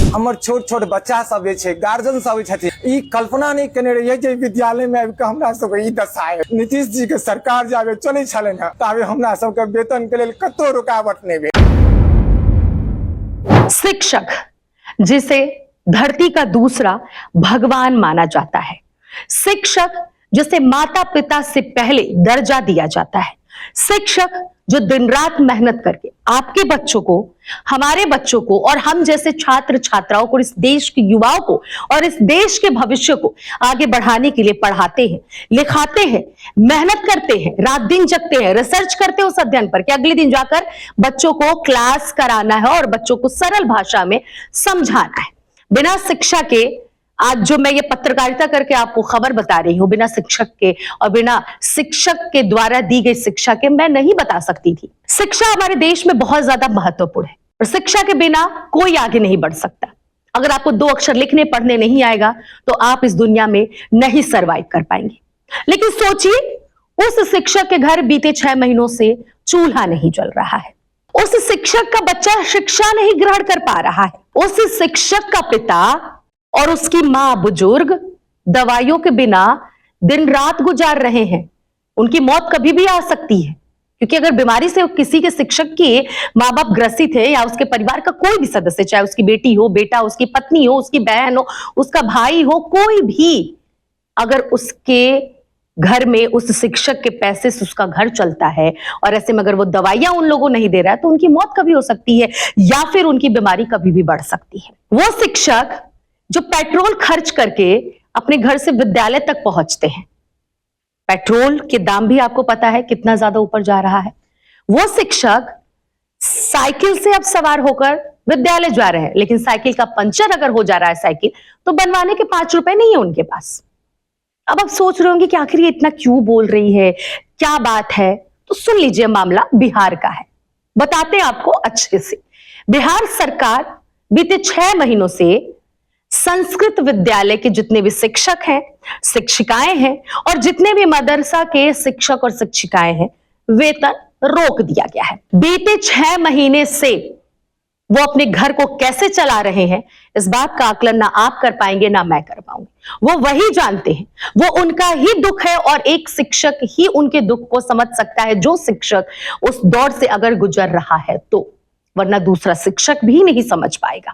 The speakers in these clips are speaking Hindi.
हमर छोट छोट बच्चा सब जे गार्जियन सब छथिन, ई कल्पना नहीं केने रहिए जे विद्यालय में आबि के हमरा सबके ई दशा है। नीतीश जी के सरकार जाबे चले छलन है ताबे हमरा सबके वेतन के लेल कतो रुकावट नहीं भेल। शिक्षक, जिसे धरती का दूसरा भगवान माना जाता है, शिक्षक जिसे माता पिता से पहले दर्जा दिया जाता है, शिक्षक जो दिन रात मेहनत करके आपके बच्चों को, हमारे बच्चों को और हम जैसे छात्र छात्राओं को, इस देश के युवाओं को और इस देश के भविष्य को आगे बढ़ाने के लिए पढ़ाते हैं, लिखाते हैं, मेहनत करते हैं, रात दिन जगते हैं, रिसर्च करते हैं उस अध्ययन पर कि अगले दिन जाकर बच्चों को क्लास कराना है और बच्चों को सरल भाषा में समझाना है। बिना शिक्षा के, आज जो मैं ये पत्रकारिता करके आपको खबर बता रही हूं, बिना शिक्षक के और बिना शिक्षक के द्वारा दी गई शिक्षा के मैं नहीं बता सकती थी। शिक्षा हमारे देश में बहुत ज्यादा महत्वपूर्ण है और शिक्षा के बिना कोई आगे नहीं बढ़ सकता। अगर आपको 2 अक्षर लिखने पढ़ने नहीं आएगा तो आप इस दुनिया में नहीं सरवाइव कर पाएंगे। लेकिन सोचिए, उस शिक्षक के घर बीते 6 महीनों से चूल्हा नहीं जल रहा है, उस शिक्षक का बच्चा शिक्षा नहीं ग्रहण कर पा रहा है, उस शिक्षक का पिता और उसकी मां बुजुर्ग दवाइयों के बिना दिन रात गुजार रहे हैं। उनकी मौत कभी भी आ सकती है, क्योंकि अगर बीमारी से किसी के शिक्षक के माँ बाप ग्रसित है या उसके परिवार का कोई भी सदस्य, चाहे उसकी बेटी हो, बेटा, उसकी पत्नी हो, उसकी बहन हो, उसका भाई हो, कोई भी, अगर उसके घर में उस शिक्षक के पैसे से उसका घर चलता है और ऐसे में अगर वो दवाइयां उन लोगों नहीं दे रहा है तो उनकी मौत कभी हो सकती है या फिर उनकी बीमारी कभी भी बढ़ सकती है। वो शिक्षक जो पेट्रोल खर्च करके अपने घर से विद्यालय तक पहुंचते हैं, पेट्रोल के दाम भी आपको पता है कितना ज्यादा ऊपर जा रहा है, वो शिक्षक साइकिल से अब सवार होकर विद्यालय जा रहे हैं, लेकिन साइकिल का पंचर अगर हो जा रहा है साइकिल, तो बनवाने के 5 रुपए नहीं है उनके पास। अब आप सोच रहे होंगे कि आखिर ये इतना क्यों बोल रही है, क्या बात है? तो सुन लीजिए, मामला बिहार का है, बताते हैं आपको अच्छे से। बिहार सरकार बीते 6 महीनों से संस्कृत विद्यालय के जितने भी शिक्षक हैं, शिक्षिकाएं हैं और जितने भी मदरसा के शिक्षक और शिक्षिकाएं हैं, वेतन रोक दिया गया है। बीते 6 महीने से वो अपने घर को कैसे चला रहे हैं, इस बात का आकलन ना आप कर पाएंगे ना मैं कर पाऊंगी। वो वही जानते हैं, वो उनका ही दुख है और एक शिक्षक ही उनके दुख को समझ सकता है, जो शिक्षक उस दौर से अगर गुजर रहा है तो, वरना दूसरा शिक्षक भी नहीं समझ पाएगा।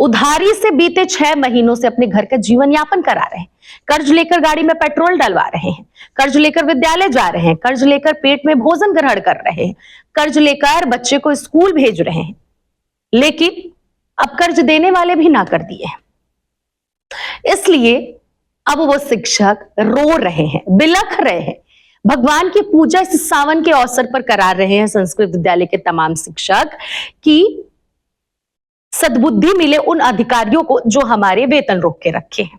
उधारी से बीते 6 महीनों से अपने घर का जीवन यापन करा रहे हैं, कर्ज लेकर गाड़ी में पेट्रोल डलवा रहे हैं, कर्ज लेकर विद्यालय जा रहे हैं, कर्ज लेकर पेट में भोजन ग्रहण कर रहे हैं, कर्ज लेकर बच्चे को स्कूल भेज रहे हैं, लेकिन अब कर्ज देने वाले भी ना कर दिए हैं। इसलिए अब वो शिक्षक रो रहे हैं, बिलख रहे हैं। भगवान की पूजा इस सावन के अवसर पर करा रहे हैं संस्कृत विद्यालय के तमाम शिक्षक कि सद्बुद्धि मिले उन अधिकारियों को जो हमारे वेतन रोक के रखे हैं।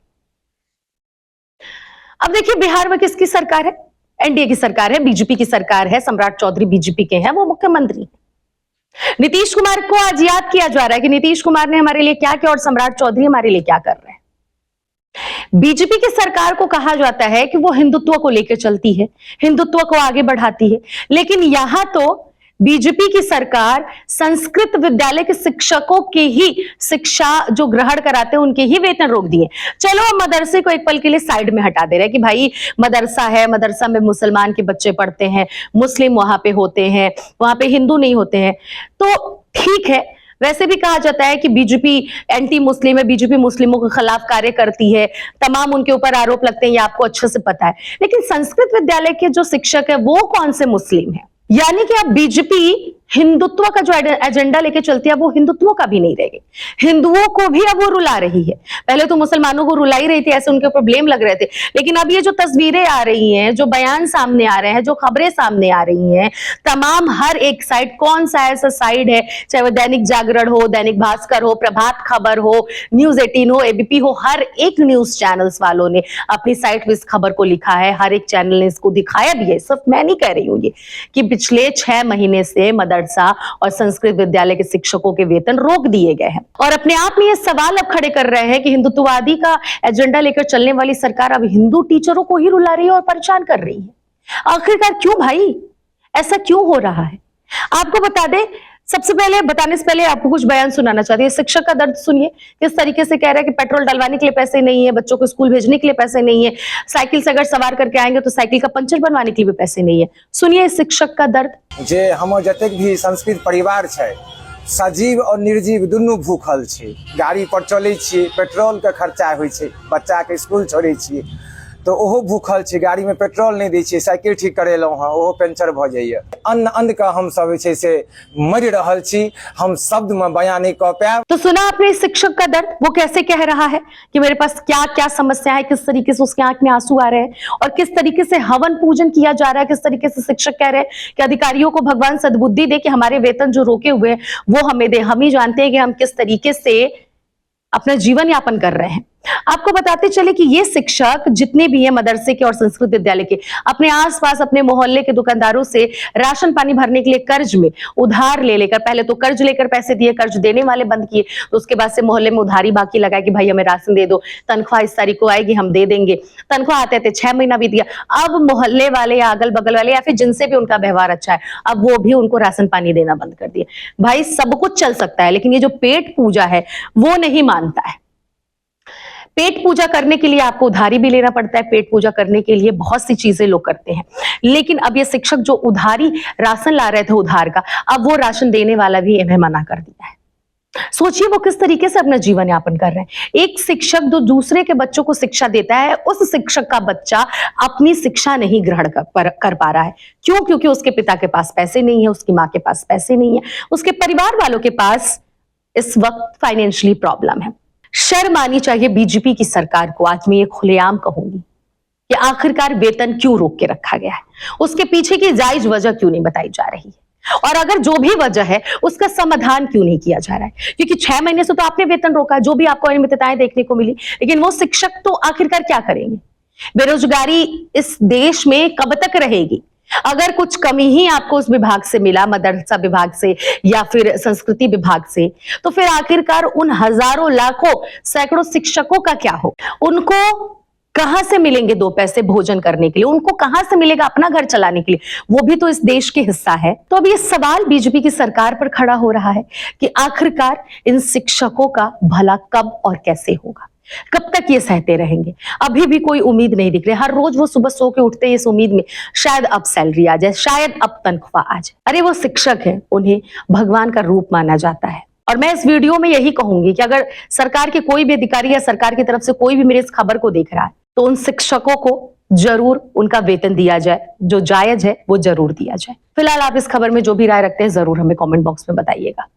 अब देखिए, बिहार में किसकी सरकार है? एनडीए की सरकार है, बीजेपी की सरकार है, सम्राट चौधरी बीजेपी के हैं, वो मुख्यमंत्री हैं। नीतीश कुमार को आज याद किया जा रहा है कि नीतीश कुमार ने हमारे लिए क्या किया और सम्राट चौधरी हमारे लिए क्या कर रहे हैं। बीजेपी की सरकार को कहा जाता है कि वो हिंदुत्व को लेकर चलती है, हिंदुत्व को आगे बढ़ाती है, लेकिन यहां तो बीजेपी की सरकार संस्कृत विद्यालय के शिक्षकों के ही शिक्षा जो ग्रहण कराते हैं उनके ही वेतन रोक दिए। चलो हम मदरसे को एक पल के लिए साइड में हटा दे रहे हैं कि भाई मदरसा है, मदरसा में मुसलमान के बच्चे पढ़ते हैं, मुस्लिम वहां पे होते हैं, वहां पे हिंदू नहीं होते हैं, तो ठीक है। वैसे भी कहा जाता है कि बीजेपी एंटी मुस्लिम है, बीजेपी मुस्लिमों के खिलाफ कार्य करती है, तमाम उनके ऊपर आरोप लगते हैं, ये आपको अच्छे से पता है। लेकिन संस्कृत विद्यालय के जो शिक्षक है वो कौन से मुस्लिम है? यानी कि अब बीजेपी हिंदुत्व का जो एजेंडा लेके चलती है वो हिंदुत्व का भी नहीं रह गई, हिंदुओं को भी अब वो रुला रही है। पहले तो मुसलमानों को रुला ही रही थी, ऐसे उनके ऊपर ब्लेम लग रहे थे, लेकिन अब ये जो तस्वीरें आ रही हैं, जो बयान सामने आ रहे हैं, जो खबरें सामने आ रही हैं, तमाम हर एक साइड, कौन सा ऐसा साइड है, चाहे वो दैनिक जागरण हो, दैनिक भास्कर हो, प्रभात खबर हो, न्यूज 18 हो, एबीपी हो, हर एक न्यूज चैनल्स वालों ने अपनी साइट में इस खबर को लिखा है, हर एक चैनल ने इसको दिखाया भी है। सिर्फ मैं नहीं कह रही हूँ ये, कि पिछले 6 महीने से मदरसा और संस्कृत विद्यालय के शिक्षकों के वेतन रोक दिए गए हैं। और अपने आप में ये सवाल अब खड़े कर रहे हैं कि हिंदुत्ववादी का एजेंडा लेकर चलने वाली सरकार अब हिंदू टीचरों को ही रुला रही है और परेशान कर रही है। आखिरकार क्यों भाई, ऐसा क्यों हो रहा है? आपको बता दे, सबसे पहले बताने से पहले आपको कुछ बयान सुनाना चाहती है। शिक्षक का दर्द सुनिए, किस तरीके से कह रहा है कि पेट्रोल डलवाने के लिए पैसे नहीं है, बच्चों को स्कूल भेजने के लिए पैसे नहीं है, साइकिल से अगर सवार करके आएंगे तो साइकिल का पंचर बनवाने के लिए भी पैसे नहीं है। सुनिए इस शिक्षक का दर्द। जे हमर जतेक भी संस्कृत परिवार छै, सजीव और निर्जीव दुनू भूखल छै। गाड़ी पर चलै छियै, पेट्रोल के खर्चा होइ छै, बच्चा के स्कूल छोड़ै छियै तो ओहो भूखल छै, गाड़ी में पेट्रोल नहीं दै छियै, साइकिल ठीक करेलहुँ हँ ओहो पंचर भऽ जाइए। अन्न के हम सब जे छै से मरि रहल छी, हम शब्द में बयान नहीं कऽ पाएब। तो सुना आपने इस शिक्षक का दर्द, वो कैसे कह रहा है कि मेरे पास क्या क्या समस्या है, किस तरीके से उसके आंख में आंसू आ रहे हैं और किस तरीके से हवन पूजन किया जा रहा है, किस तरीके से शिक्षक कह रहे हैं कि अधिकारियों को भगवान सद्बुद्धि दे कि हमारे वेतन जो रोके हुए हैं वो हमें दे, हम ही जानते हैं कि हम किस तरीके से अपना जीवन यापन कर रहे हैं। आपको बताते चले कि ये शिक्षक जितने भी हैं मदरसे के और संस्कृत विद्यालय के, अपने आसपास अपने मोहल्ले के दुकानदारों से राशन पानी भरने के लिए कर्ज में उधार ले लेकर, पहले तो कर्ज लेकर पैसे दिए, कर्ज देने वाले बंद किए, तो उसके बाद से मोहल्ले में उधारी बाकी लगाया कि भाई हमें राशन दे दो, तनख्वाह इस तारीख को आएगी हम दे देंगे। तनख्वाह आते आते 6 महीना बीत गया। अब मोहल्ले वाले या अगल बगल वाले या फिर जिनसे भी उनका व्यवहार अच्छा है, अब वो भी उनको राशन पानी देना बंद कर दिए। भाई सब कुछ चल सकता है, लेकिन ये जो पेट पूजा है वो नहीं मानता है। पेट पूजा करने के लिए आपको उधारी भी लेना पड़ता है, पेट पूजा करने के लिए बहुत सी चीजें लोग करते हैं, लेकिन अब ये शिक्षक जो उधारी राशन ला रहे थे उधार का, अब वो राशन देने वाला भी इन्हें मना कर दिया है। सोचिए वो किस तरीके से अपना जीवन यापन कर रहे हैं। एक शिक्षक जो दूसरे के बच्चों को शिक्षा देता है, उस शिक्षक का बच्चा अपनी शिक्षा नहीं ग्रहण कर पा रहा है। क्यों? क्योंकि उसके पिता के पास पैसे नहीं है, उसकी माँ के पास पैसे नहीं है, उसके परिवार वालों के पास इस वक्त फाइनेंशियली प्रॉब्लम है। शर्म आनी चाहिए बीजेपी की सरकार को। आज मैं ये खुलेआम कहूंगी कि आखिरकार वेतन क्यों रोक के रखा गया है, उसके पीछे की जायज वजह क्यों नहीं बताई जा रही है, और अगर जो भी वजह है उसका समाधान क्यों नहीं किया जा रहा है। क्योंकि 6 महीने से तो आपने वेतन रोका, जो भी आपको अनियमितताएं देखने को मिली, लेकिन वो शिक्षक तो आखिरकार क्या करेंगे? बेरोजगारी इस देश में कब तक रहेगी? अगर कुछ कमी ही आपको उस विभाग से मिला, मदरसा विभाग से या फिर संस्कृति विभाग से, तो फिर आखिरकार उन हजारों लाखों सैकड़ों शिक्षकों का क्या हो? उनको कहां से मिलेंगे 2 पैसे भोजन करने के लिए? उनको कहां से मिलेगा अपना घर चलाने के लिए? वो भी तो इस देश के हिस्सा है। तो अब ये सवाल बीजेपी की सरकार पर खड़ा हो रहा है कि आखिरकार इन शिक्षकों का भला कब और कैसे होगा, कब तक ये सहते रहेंगे? अभी भी कोई उम्मीद नहीं दिख रही। हर रोज वो सुबह सो के उठते इस उम्मीद में शायद अब सैलरी आ जाए, शायद अब तनख्वाह आ जाए। अरे वो शिक्षक है, उन्हें भगवान का रूप माना जाता है। और मैं इस वीडियो में यही कहूंगी कि अगर सरकार के कोई भी अधिकारी या सरकार की तरफ से कोई भी मेरे इस खबर को देख रहा है, तो उन शिक्षकों को जरूर उनका वेतन दिया जाए, जो जायज है वो जरूर दिया जाए। फिलहाल आप इस खबर में जो भी राय रखते हैं जरूर हमें कमेंट बॉक्स में बताइएगा।